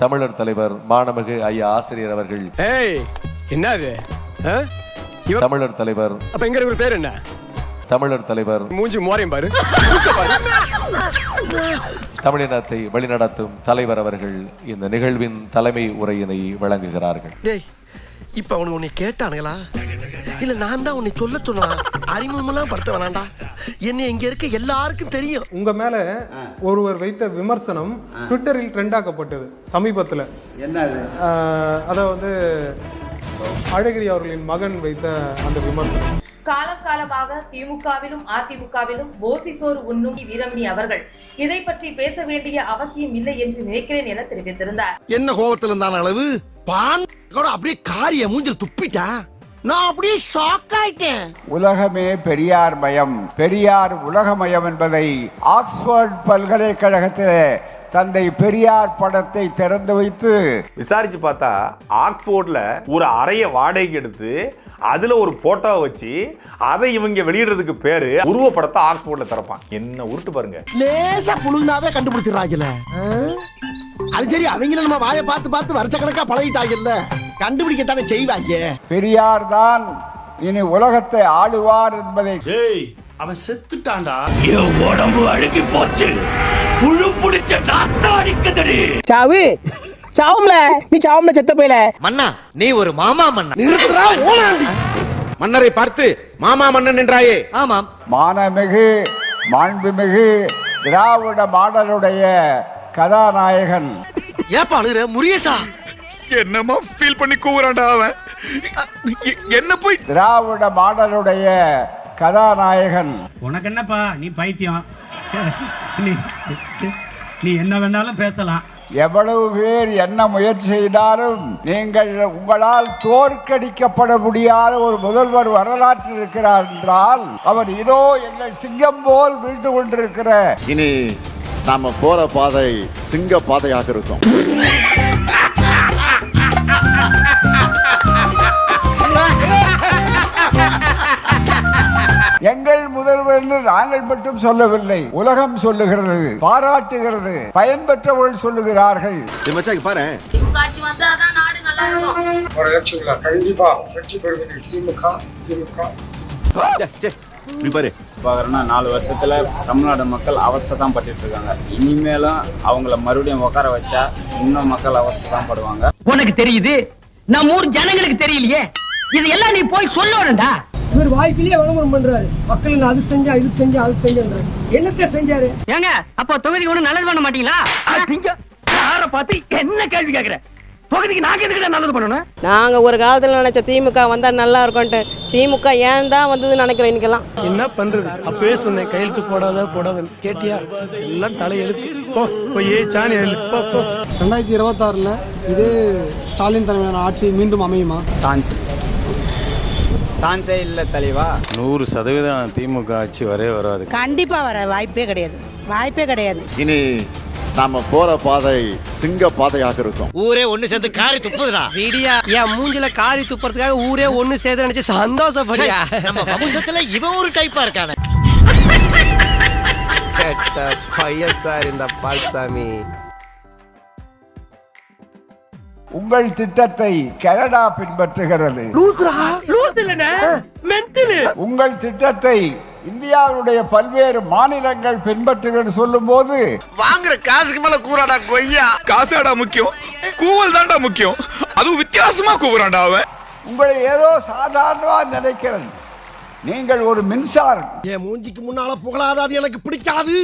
தமிழர் தலைவர் மாண்புமிகு ஐயா ஆசிரியர் அவர்கள். என்னது தமிழர் தலைவர் அப்ப எங்க ஒரு பேர் என்ன? தமிழர் தலைவர் மூஞ்சி மோரையும் பாரு. தமிழினத்தை வழிநடத்தும் தலைவர் அவர்கள் இந்த நிகழ்வின் தலைமை உரையினை வழங்குகிறார்கள். இப்ப அவனுக்கு உன்னை கேட்டானுங்களா இல்ல நான் தான் உன்னை சொல்ல சொன்னா? அறிமுகமெல்லாம் படுத்த வேணாண்டா, என்ன இங்க இருக்க எல்லாருக்கும் தெரியும். உங்க மேல ஒருவர் வைத்த விமர்சனம் ட்விட்டரில் ட்ரெண்ட் ஆக்கப்பட்டது சமீபத்துல. என்னது? அதாவது அழகிரி அவர்களின் மகன் வைத்த அந்த விமர்சனம். காலம் காலமாக திமுகவிலும் அதிமுகவிலும் போசி சோறு உண்ணும் வீரமணி அவர்கள் இதை பற்றி பேச வேண்டிய அவசியம் இல்லை என்று நினைக்கிறேன் என தெரிவித்திருந்தார். என்ன கோபத்துல இருந்தான அளவு அப்படியே காரிய மூஞ்சில் துப்பிட்டா நான் அப்படியே ஷாக் ஆயிட்டேன். உலகமே பெரியார் மயம், பெரியார் உலகமயம் என்பதை ஆக்ஸ்போர்ட் பல்கலைக்கழகத்தில் தந்தை பெரியார் படத்தை திறந்து வைத்து விசாரிச்சு பார்த்தா ஆக்ஸ்போர்ட்ல ஒரு அறைய வாடகைக்கு எடுத்து அதுல ஒரு போட்டோ வச்சு அதை இவங்க வெளியிடுறதுக்கு பேரு உருவப்படத்தை ஆக்ஸ்போர்ட்ல திறப்பான். என்ன உருட்டு பாருங்க. லேசா புழுங்கினாவே கண்டுபிடிச்சிடறாங்கல்ல. அது சரி, அவங்கள நம்ம வாயை பார்த்து பார்த்து வருஷக்கணக்கா பழகிட்டாங்கல்ல, கண்டுபிடிக்கத்தானே செய்வாங்க. பெரியார் தான் இனி உலகத்தை ஆளுவார் என்பதை. அவன் செத்துட்டான்டா. உடம்பு அழுகி போச்சு, புழு புடிச்ச நாத்தம் அடிக்குதுடி. சாவு சாவும்ல, நீ சாவும்ல செத்த போயில. மன்னா நீ ஒரு மாமா மன்னா. நிறுத்துறா ஓனாண்டி. மன்னரை பார்த்து மாமா மன்னன் என்றாயே. ஆமாம். மானமிகு மாண்புமிகு திராவிட மாடலுடைய கதாநாயகன். ஏப்பா அழுகுற முரியசா? என்னமா ஃபீல் பண்ணி கூவுறான்டா அவன். என்ன போய் திராவிட மாடலுடைய கதாநாயகன். உனக்கு என்னப்பா, நீ பைத்தியம், நீ என்ன வேணாலும் பேசலாம். எவ்வளவு பேர் என்ன முயற்சி செய்தாலும் நீங்கள் உங்களால் தோற்கடிக்கப்பட முடியாத ஒரு முதல்வர் வரலாற்றில் இருக்கிறார் என்றால் அவர் இதோ எங்கள் சிங்கம் போல் வீழ்ந்து கொண்டிருக்கிற. இனி நாம போற பாதை சிங்க பாதையாக இருக்கும். எங்கள் முதல்வர் என்று நாங்கள் மட்டும் சொல்லவில்லை, உலகம் சொல்லுகிறது, பாராட்டுகிறது, பயன்பெற்றவர்கள் சொல்லுகிறார்கள். பாரு, கண்டிப்பா வெற்றி பெறுவது திமுக. 4 வருஷத்துல தமிழ்நாடு மக்கள் அவஸ்தை தான் பட்டு இருக்காங்க. இனிமேலும் அவங்கள மறுபடியும் உட்கார வச்சா இன்னும் மக்கள் அவஸ்தை தான் படுவாங்க. உனக்கு தெரியுது, நம்ம ஊர் ஜனங்களுக்கு தெரியலையே. இதெல்லாம் நீ போய் சொல்லணும்டா. இவர் வாய்ப்பிலேயே விளம்பரம் பண்றாரு, மக்கள் அது செஞ்சா இது செஞ்சா அது செஞ்சாரு. என்னத்தை செஞ்சாரு? ஏங்க அப்ப தொகுதிக்கு ஒண்ணு நல்லது பண்ண மாட்டீங்களா? யார பார்த்து என்ன கேள்வி கேக்குற? தொகுதிக்கு நாங்க எதுக்கு நல்லது பண்ணணும்? நாங்க ஒரு காலத்துல நினைச்ச திமுக வந்தா நல்லா இருக்கும்ட்டு, திமுக ஏன் தான் வந்ததுன்னு நினைக்கிறேன். இன்னைக்கெல்லாம் என்ன பண்றது? அப்பவே சொன்னேன் கையெழுத்து போடாத கேட்டியா? எல்லாம் தலையெழுத்து. போய் சாணி 2026 இதே ஸ்டாலின் தலைமையிலான ஆட்சி மீண்டும் அமையுமா? சான்ஸே இல்ல தலைவா. 100% திமுக ஆட்சி வராது. கண்டிப்பா வர வாய்ப்பே கிடையாது. இனி நாம போற பாதை சிங்க பாதையாக இருக்கும். ஊரே ஒண்ணு சேர்ந்து காரி துப்புதுடா. வீடியா என் மூஞ்சில காரி துப்புறதுக்காக ஊரே ஒண்ணு சேர்ந்து நினைச்சு சந்தோஷப்படியா? நம்ம வம்சத்துல இவன் ஒரு டைப்பா இருக்கானே. கேட்ட பையன் சார் இந்த பால்சாமி. உங்கள் திட்டத்தை கனடா பின்பற்றுகிறது. உங்கள் திட்டத்தை இந்தியாவுடைய பல்வேறு மாநிலங்கள் பின்பற்றுகிறது சொல்லும் போது வாங்குற காசுக்கு மேல கூறாடா கொய்யா. காசாடா முக்கியம், கூவல் தான்டா முக்கியம். அதுவும் வித்தியாசமா கூவுறான்டா அவன். உங்களை ஏதோ சாதாரணமா நினைக்கிறேன். நீங்கள் ஒரு மின்சாரம். என் மூஞ்சிக்கு முன்னால புகழாத, அது எனக்கு பிடிக்காது.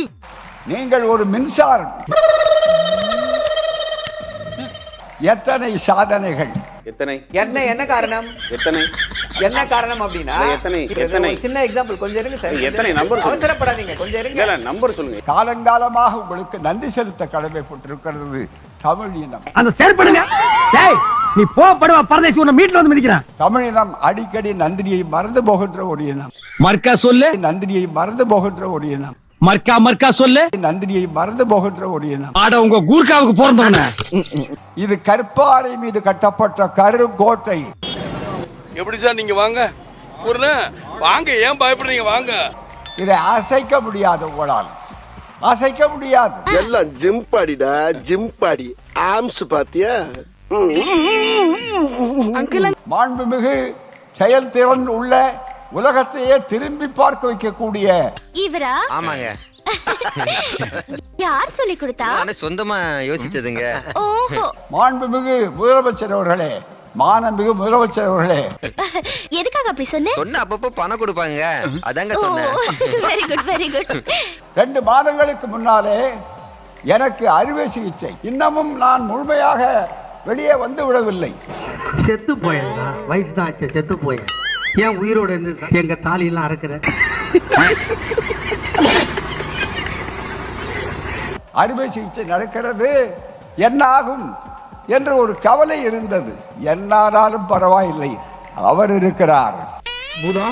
நீங்கள் ஒரு மின்சாரம். எத்தனை சாதனைகள், எத்தனை என்ன காரணம், என்ன காரணம் அப்படின்னா எத்தனை சின்ன எக்ஸாம்பிள் கொஞ்சம் இருங்க சார். எத்தனை நம்பர் அவசரப்படாதீங்க, கொஞ்சம் இருங்க, நம்பர் சொல்லுங்க. காலங்காலமாக உங்களுக்கு நன்றி செலுத்த கடமைப்பட்டிருக்கிறது தமிழ் இனம். அந்த செயல்படுங்க. டேய் நீ போடுவா பரதேசி, உன்னை மீட்ல வந்து மிதிக்கிறான். தமிழ் இனம் அடிக்கடி நன்றியை மறந்து போகின்ற ஒரு இனம். மர்க்கா சொல்லு. நன்றியை மறந்து போகின்ற ஒரு இனம். மர்க்கா சொல்லு. நன்றியை மறந்து போகின்ற ஒரு இனம். ஆட உங்க கூர்காவுக்கு போறவன. இது கற்பாறை மீது கட்டப்பட்ட கருங்கோட்டை. எப்படி சார் நீங்க வாங்க ஏன் பயப்படுறீங்க? வாங்க. இதை அசைக்க முடியாது உங்களால். அசைக்க முடியாது. எல்லாம் ஜிம் பாடிடா, ஜிம் பாடி. ஆம்ஸ் பாத்தியா? மாண்புமிகு செயல்திறன் உள்ள உலகத்தையே திரும்பி பார்க்க வைக்கக்கூடிய இவரா? ஆமாங்க. யார் சொல்லி கொடுத்தா? சொந்தமா யோசிச்சதுங்க. ஓஹோ. மாண்புமிகு முதலமைச்சர் அவர்களே, மாண்புமிகு முதலமைச்சர் அவர்களே, எதுக்காக அப்படி சொன்ன? சொன்ன அப்பப்போ பணம் கொடுப்பாங்க, அதாங்க சொன்னேன். Very good, very good. 2 மாதங்களுக்கு முன்னாலே எனக்கு அறுவை சிகிச்சை, இன்னமும் நான் முழுமையாக வெளியே வந்து விடவில்லை. செத்து போயா? வயசு தான் ஆச்சு, செத்து போய. ஏன் உயிரோட இருந்து எங்க தாலியெல்லாம் அறுக்கிற? அறுவை சிகிச்சை நடக்கிறது, என்ன ஆகும் என்ற ஒரு கவலை இருந்தது. என்னானாலும் பரவாயில்லை, அவர் இருக்கிறார். பூதா,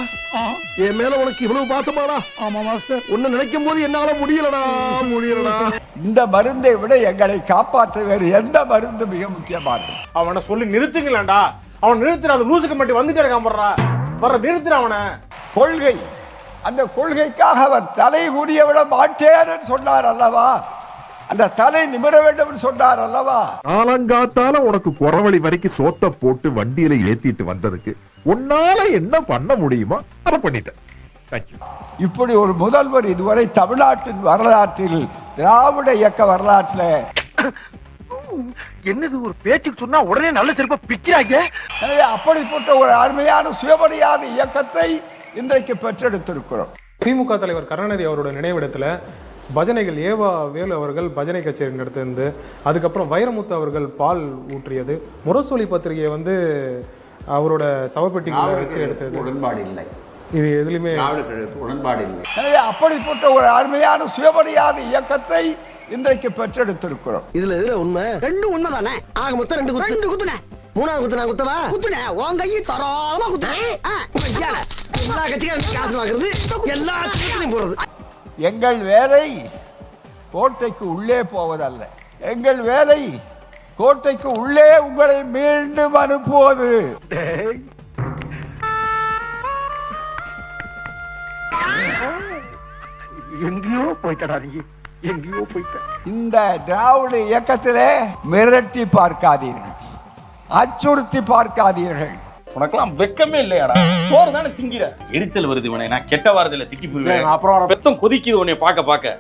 என் மேல உனக்கு இவ்வளவு பாசமாடா? ஆமா மாஸ்டர். உன்னை நினைக்கும் போது என்னால முடியலடா. இந்த மருந்தை விட எங்களை காப்பாற்ற வேறு எந்த மருந்து மிக முக்கியமானது? அவனை சொல்லி நிறுத்துங்களேன்டா. அவன் நிறுத்துற, அந்த லூசுக்கு மட்டும் வந்துட்டே இருக்கான். வர நிறுத்துற அவனை. கொள்கை, அந்த கொள்கைக்காக அவர் தலை கூறிய விட மாட்டேன்னு சொன்னார் அல்லவா? அந்த தலை நிமிர வேண்டும் சொன்னார் அல்லவா? காலங்காத்தால உனக்கு குறவழி வரைக்கும் சோத்த போட்டு வண்டியில ஏத்திட்டு வந்ததுக்கு உன்னால என்ன பண்ண முடியுமோ அதை பண்ணிட்டேன். இப்படி ஒரு முதல்வர் இதுவரை தமிழ்நாட்டின் வரலாற்றில், திராவிட இயக்க வரலாற்றில். என்னது ஒரு பேச்சுக்கு சொன்னா உடனே நல்ல சிறப்பா பிக்கிறாங்க. எனவே அப்படிப்பட்ட ஒரு அருமையான சுயமரியாதை இயக்கத்தை இன்றைக்கு பெற்றெடுத்திருக்கிறோம். திமுக தலைவர் கருணாநிதி அவரோட நினைவிடத்துல பஜனைகள் ஏவா வேலு அவர்கள் பஜனை கச்சேரி நடத்திருந்து, அதுக்கப்புறம் வைரமுத்து அவர்கள் பால் ஊற்றியது, முரசொலி பத்திரிகையை வந்து அவரோட சவப்பெட்டிகளை வச்சு எடுத்தது. உடன்பாடு இல்லை, இது எதுலையுமே உடன்பாடு இல்லை. எனவே அப்படிப்பட்ட ஒரு அருமையான சுயமரியாதை இயக்கத்தை இன்றைக்கு பெற்றெடுத்திருக்கிறோம். இதுல எதுல உண்மை? ரெண்டும் உண்மைதானே. ஆக மொத்தம் 2 குத்து. 2 குத்துனே. 3வது குத்து நான் குத்தவா? குத்துனே. உன் கையை தராம குத்துனே. எல்லா கட்சிக்காரங்க காசு வாங்குறது, எல்லா கட்சியும் போறது. எங்கள் வேலை கோட்டைக்கு உள்ளே போவதல்ல, எங்கள் வேலை கோட்டைக்கு உள்ளே உங்களை மீண்டும் அனுப்புவது. எங்கேயோ போயிட்டடா நீ, எங்கேயோ போயிட்ட. இந்த திராவிட இயக்கத்திலே மிரட்டி பார்க்காதீர்கள், அச்சுறுத்தி பார்க்காதீர்கள். உனக்கெல்லாம் வெக்கமே இல்லையாடா? சோறு தானே திங்கிற. எரிச்சல் வருது இவனை, நான் கெட்ட வாரத்துல திக்கி போயிருவேன். அப்புறம் பெத்தம் கொதிக்குது உன்னை பார்க்க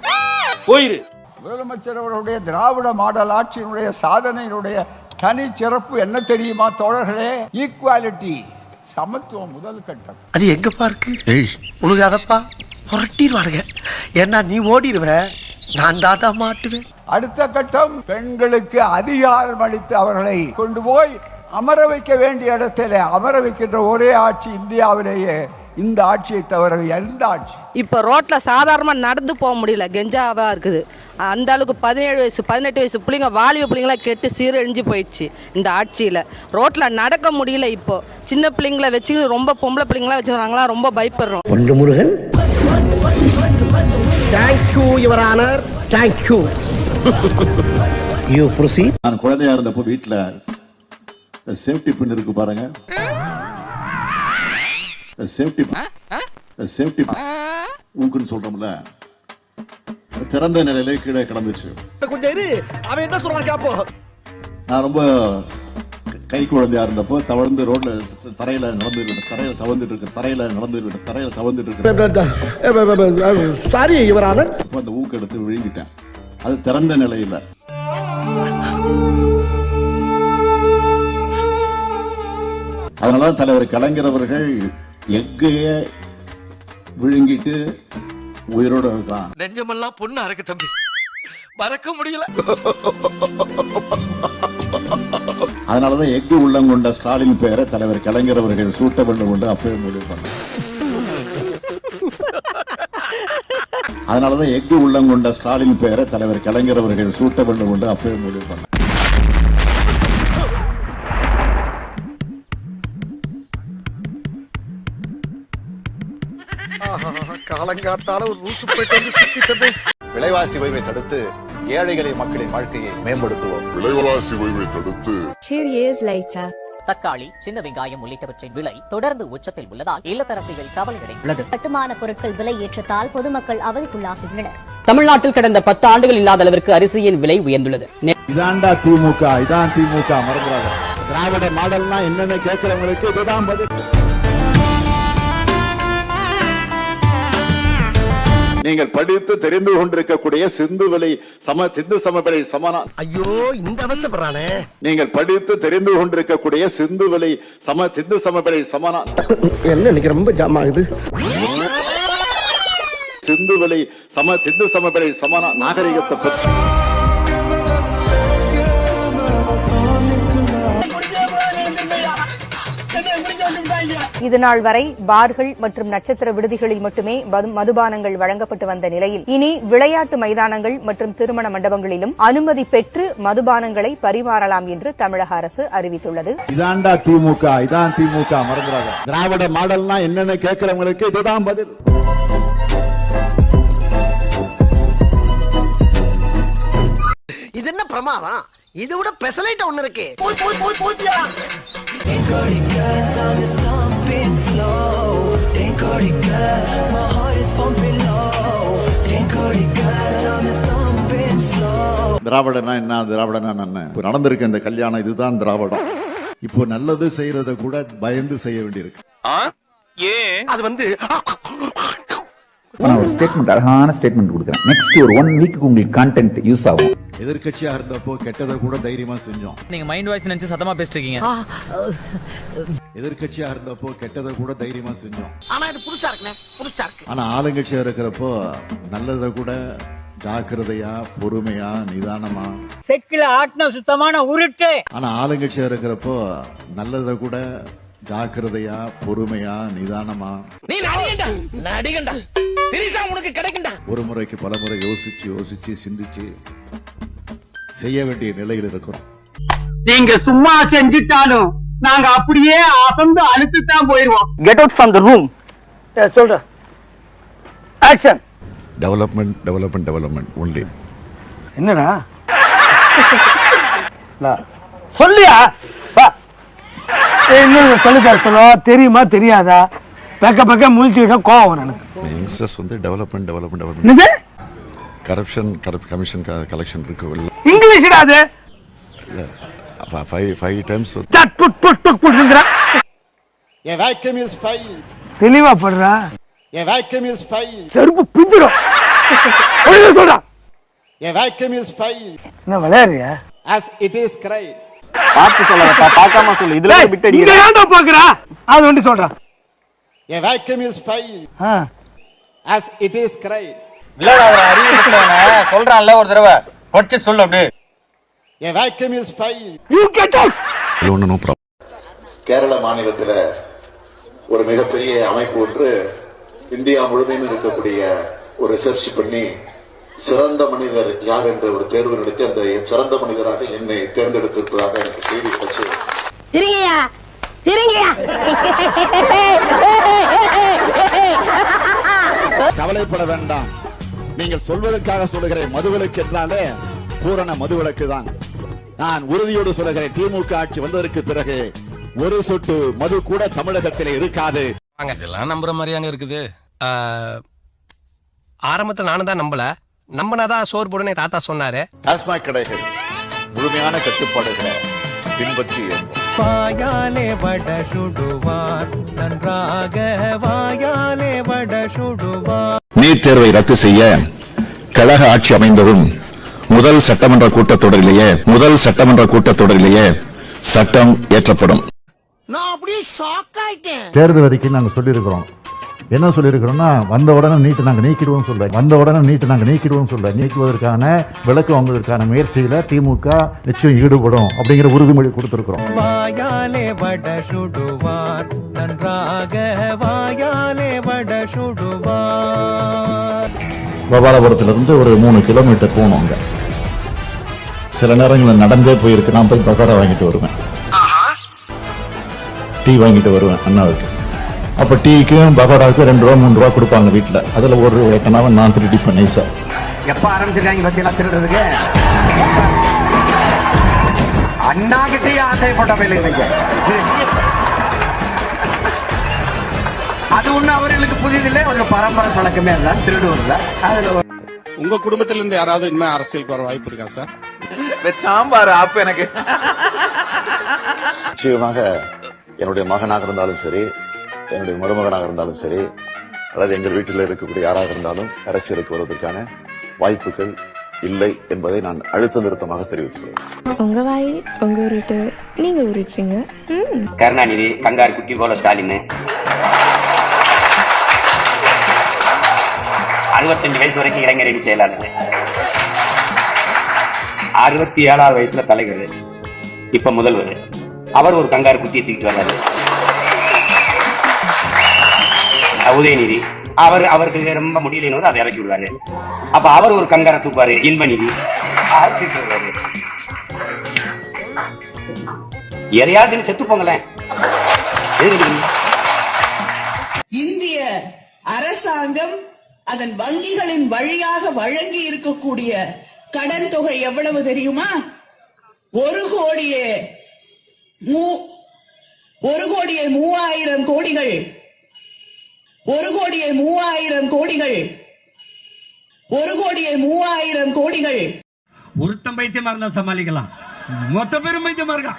போயிரு. முதலமைச்சர் அவருடைய திராவிட மாடல் ஆட்சியினுடைய சாதனையினுடைய தனி சிறப்பு என்ன தெரியுமா தோழர்களே? ஈக்குவாலிட்டி, சமத்துவம் முதல் கட்டம். அது எங்கப்பா இருக்கு? உனக்கு அதப்பா புரட்டிடுவானுங்க. ஏன்னா நீ ஓடிடுவ, நான் தாத்தா மாட்டுவேன். அடுத்த கட்டம், பெண்களுக்கு அதிகாரம் அளித்து அவர்களை கொண்டு போய் அமர வைக்க வேண்டிய இடத்துல அமர வைக்கின்ற ஒரே ஆட்சி இந்தியாவிலேயே இந்த ஆட்சியை தவிர எந்த ஆட்சி. இப்போ ரோட்டில் சாதாரணமாக நடந்து போக முடியல, கெஞ்சாவாக இருக்குது. அந்த அளவுக்கு 17 வயசு 18 வயசு பிள்ளைங்க, வாலிப பிள்ளைங்களாம் கெட்டு சீரழிஞ்சு போயிடுச்சு இந்த ஆட்சியில். ரோட்டில் நடக்க முடியல. இப்போ சின்ன பிள்ளைங்களை வச்சுக்கிட்டு, ரொம்ப பொம்பளை பிள்ளைங்களாம் வச்சுக்கிறாங்களா, ரொம்ப பயப்படுறோம். ஒன்று Murugan, thank you your honour, thank you. You proceed. நான் குழந்தையா இருந்தப்போ வீட்டுல சேஃப்டி பின் இருக்கு பாருங்க, சேஃப்டி ஊக்குன்னு சொல்றோம்ல, திறந்த நிலையில கீழே கிடந்துச்சு. கொஞ்சம் இரு, அவன் என்ன சொல்றான் கேப்போம். நான் ரொம்ப கை குழந்தையா இருந்தப்போ தவழ்ந்து ரோட்ல தரையில தவழ்ந்துட்டு இருக்கு. Sorry your honour. அந்த ஊக்கு எடுத்து விழுங்கிட்டேன். அது திறந்த நிலையில. அதனால தலைவர் கலைஞர் அவர்கள் எக்கைய விழுங்கிட்டு உயிரோட இருக்கான். நெஞ்சமெல்லாம் பொண்ணு அறக்கு தம்பி, மறக்க முடியல. அதனாலதான் எஃகு உள்ளம் கொண்ட ஸ்டாலின் பெயரை தலைவர் கலைஞர் அவர்கள் சூட்ட வேண்டும் என்று அப்பவே முடிவு பண்ணார். அதனாலதான் எஃகு உள்ளம் கொண்ட ஸ்டாலின் பெயரை தலைவர் கலைஞர் அவர்கள் சூட்ட வேண்டும் என்று அப்பவே முடிவு பண்ணார். காலங்காத்தால ஒரு ரூசு போயிட்டு விலைவாசி உயர்வை தடுத்து ஏழைகளை மக்களின் வாழ்க்கையை மேம்படுத்துவோம். விலைவாசி உயர்வை தடுத்து 2 years later. தக்காளி, சின்ன வெங்காயம் உள்ளிட்டவற்றின் விலை தொடர்ந்து உச்சத்தில் உள்ளதால் இல்லத்தரசிகள் கவலையடைந்துள்ளது. கட்டுமான பொருட்கள் விலை ஏற்றத்தால் பொதுமக்கள் அவதிக்குள்ளாகியுள்ளனர். தமிழ்நாட்டில் கடந்த 10 ஆண்டுகள் இல்லாத அளவிற்கு அரிசியின் விலை உயர்ந்துள்ளது. இதாண்டா திமுக, இதான் திமுக மறந்துடாத. திராவிட மாடல்னா என்னன்னு கேட்கிறவங்களுக்கு இதுதான் பதில். நீங்கள் படித்து தெரிந்து கொண்டிருக்கக்கூடிய சிந்து சமவெளி சமனா. ஐயோ இந்த அவசப்படுறானே. நீங்கள் படித்து தெரிந்து கொண்டிருக்கக்கூடிய சிந்து சமவெளி சமனா. என்ன இன்னைக்கு ரொம்ப ஜாம் ஆகுது. சிந்து சமவெளி சமனா நாகரிகத்தை பற்றி இது நாள் வரை பார்கள் மற்றும் நட்சத்திர விடுதிகளில் மட்டுமே மதுபானங்கள் வழங்கப்பட்டு வந்த நிலையில் இனி விளையாட்டு மைதானங்கள் மற்றும் திருமண மண்டபங்களிலும் அனுமதி பெற்று மதுபானங்களை பரிமாறலாம் என்று தமிழக அரசு அறிவித்துள்ளது. இதாண்டா திமுக, இதான் திமுக மறந்துடாத. திராவிட மாடல்னா என்னன்னு கேட்கிறவங்களுக்கு இதுதான் பதில். இது என்ன பிரமாதம்? இதை விட பெசலைட் ஒண்ணு இருக்கு. திராவிடனா என்ன, திராவிடனா என்ன? இப்போ நடந்திருக்க இந்த கல்யாணம் இதுதான் திராவிடம். இப்போ நல்லது செய்யறத கூட பயந்து செய்ய வேண்டியிருக்கு. அது வந்து நான் ஒரு ஸ்டேட்மெண்ட், அழகான ஸ்டேட்மெண்ட் கொடுக்குறேன். நெக்ஸ்ட் ஒரு 1 வீக்கு உங்களுக்கு கண்டென்ட் யூஸ் ஆகும். எதிர்க்கட்சியா இருந்தப்போ கெட்டதை கூட தைரியமா செஞ்சோம். நீங்க மைண்ட் வாய்ஸ் நினைச்சு சத்தமா பேசிட்டு இருக்கீங்க. எதிர்க்கட்சியா இருந்தப்போ கெட்டதை கூட தைரியமா செஞ்சோம். ஆனா இது புதுசா இருக்கு. ஆனா ஆளுங்கட்சியா இருக்கிறப்போ நல்லதை கூட ஜாக்கிரதையா, பொறுமையா, நிதானமா. செக்கில ஆட்டின சுத்தமான உருட்டு. ஆனா ஆளுங்கட்சியா இருக்கிறப்போ நல்லதை கூட ஜாக்கிரதையா, பொறுமையா, நிதானமா. நீ நடிகண்டா திரிசா உனக்கு கிடைக்கும்டா. ஒரு முறைக்கு பல முறை யோசிச்சு சிந்திச்சு செய்ய வேண்டிய நிலையில் இருக்கிறோம். நீங்க சும்மா செஞ்சுட்டாலும் நாங்க அப்படியே அசந்து அழுத்துத்தான் போயிருவோம். Get out from the room. சொல்றேன். ஆக்ஷன். Development only. என்னடா சொல்லியா? என்ன சொல்ல தெரியுமா தெரியாதா? பக்க முழிச்சுக்கிட்ட கோவம் எனக்கு. யங்ஸ்டர்ஸ் வந்து டெவலப்மெண்ட் என்னது? கரப்ஷன் கமிஷன் கலெக்ஷன் இருக்கு. இங்கிலீஷ்டா அது? இல்ல 5 டைம்ஸ் தட் புட் புட்ங்கற. A vacuum is file. தெளிவா படுறா. A vacuum is file. செருப்பு பிஞ்சிரும். ஒழுங்கா சொல்றா. A vacuum is file. என்ன வளையறியா? As it is cried. பாத்து சொல்லடா, பார்க்காம சொல்லு. இதுல பிட் அடிங்க. இங்க ஏன்டா பாக்குறா? அது வந்து சொல்றா. A vacuum is file. As it is cried. இல்ல அவர் அறிவு இருக்கறவனே சொல்றான்ல ஒரு தடவை பொட்டி சொல்லு அப்படியே. A vacuum is file. You get out. No problem. Kerala மாநிலத்தில் ஒரு மிகப்பெரிய அமைப்பு ஒன்று இந்தியா முழுமையும் இருக்கக்கூடிய ஒரு ரிசர்ச் பண்ணி சிறந்த மனிதர் யார் என்ற ஒரு தேர்வு நடத்தி அந்த சிறந்த மனிதராக என்னை தேர்ந்தெடுத்திருப்பதாக எனக்கு செய்தி கிடைச்சு. கவலைப்பட வேண்டாம். நீங்கள் சொல்வதற்காக சொல்லுகிறேன். மதுவிலக்கு என்றாலே பூரண மதுவிலக்கு தான். நான் உறுதியோடு சொல்லுகிறேன், திமுக ஆட்சி வந்ததற்கு பிறகு ஒரு சொட்டு மது கூட தமிழகத்திலே இருக்காது. இதெல்லாம் நம்புற மாதிரியாங்க இருக்குது. ஆரம்பத்தில் நானும் தான் நம்பினாதான் சோறு போடுனே தாத்தா சொன்னாரு. டாஸ்மாக் கடைகள் முழுமையான கட்டுப்பாடுகளை பின்பற்றி வாயாலே வட சுடுவார், நன்றாக வாயாலே வட சுடுவார். நீட் தேர்வை ரத்து செய்ய கழக ஆட்சி அமைந்ததும் முதல் சட்டமன்ற கூட்டத்தொடரிலேயே சட்டம் இயற்றப்படும். நான் அப்படியே ஷாக் ஆயிட்டேன். தேர்தல் அறிக்கை நாங்கள் சொல்லியிருக்கிறோம். என்ன சொல்லியிருக்கிறோம்னா, வந்த உடனே நீட்டு நாங்கள் நீக்கிடுவோம் சொல்ல நீக்குவதற்கான விலக்கு வாங்குவதற்கான முயற்சியில திமுக நிச்சயம் ஈடுபடும் அப்படிங்கிற உறுதிமொழி கொடுத்திருக்கிறோம். வாயாலே வட சுடுவார், நன்றாக வாயாலே வட சுடுவார். கோபாலபுரத்திலிருந்து ஒரு 3 கிலோமீட்டர் போகணும். அங்க சில நேரங்களில் நடந்தே போயிருக்கு. நான் போய் பகாரா வாங்கிட்டு வருவேன், டீ வாங்கிட்டு வருவேன் அண்ணாவுக்கு. அப்ப டீக்கும் பகோடாவுக்கு 2 ரூபா 3 ரூபா கொடுப்பாங்க வீட்டுல. அதுல ஒரு எட்டனாவை நான் திருடி பண்ணேன் சார். எப்ப ஆரம்பிச்சிருக்காங்க பத்தியெல்லாம் திருடுறதுக்கு? அண்ணா கிட்டே ஆசைப்பட்டவில்லை நீங்க. அது ஒண்ணு அவர்களுக்கு புதிதில்லை, ஒரு பரம்பரை பழக்கமே தான் திருடுவதில்ல. அதுல உங்க குடும்பத்தில இருந்து யாராவது இனிமே அரசியலுக்கு வர வாய்ப்பு இருக்கா சார்? சாம்பார் அப்ப எனக்கு நிச்சயமாக என்னுடைய மகனாக இருந்தாலும் சரி, என்னுடைய மருமகனாக இருந்தாலும் சரி, அதாவது எங்கள் வீட்டில் இருக்கக்கூடிய யாராக இருந்தாலும் அரசியலுக்கு வருவதற்கான வாய்ப்புகள் இல்லை என்பதை நான் அழுத்த நிறுத்தமாக தெரிவித்துள்ளேன். உங்க வாய் உங்க ஊருட்டு நீங்க ஊருட்டீங்க. கருணாநிதி கங்காரு குட்டி போல ஸ்டாலின் 65 வயசு வரைக்கும் இளைஞரணி செயலாளர், 67வது வயசுல தலைவர், இப்ப முதல்வர். அவர் ஒரு கங்காரு குட்டியை தூக்கிட்டு வர்றாரு. உதயநிதி அவருக்கு ரொம்ப முடியலன்னு அதை இறக்கி விடுவாரு. அப்ப அவர் ஒரு கங்காரை தூக்குவாரு. இன்பநிதி எதையாவது செத்து போங்களேன். இந்திய அரசாங்கம் அதன் வங்கிகளின் வழியாக வழங்கி இருக்கக்கூடிய கடன் தொகை எவ்வளவு தெரியுமா? 1,03,000 கோடிகள். 1,03,000 கோடிகள். ஒருத்தம் பைத்தியமா இருந்தா சமாளிக்கலாம், மொத்த பேரும் பைத்தியமா இருக்கா.